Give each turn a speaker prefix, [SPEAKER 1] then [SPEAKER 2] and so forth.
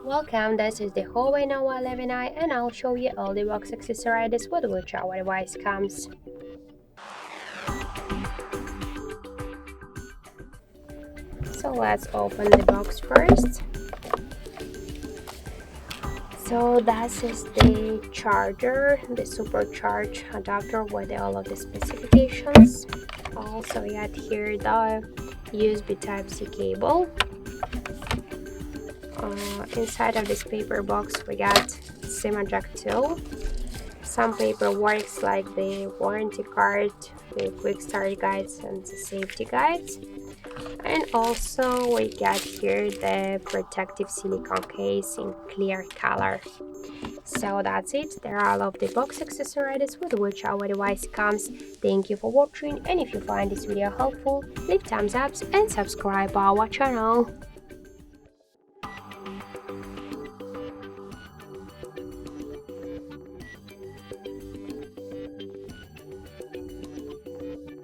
[SPEAKER 1] Welcome, this is the HUAWEI NOVA 11i and I'll show you all the box accessories with which our device comes. So let's open the box first. So that is the charger, the supercharged adapter with all of the specifications. Also we got here the USB Type-C cable. Inside of this paper box we got SIM jack tool, some paperwork like the warranty card, the quick start guides and the safety guides, and also we got here the protective silicone case in clear color. So that's it, there are all of the box accessories with which our device comes. Thank you for watching, and if you find this video helpful, leave thumbs up and subscribe our channel.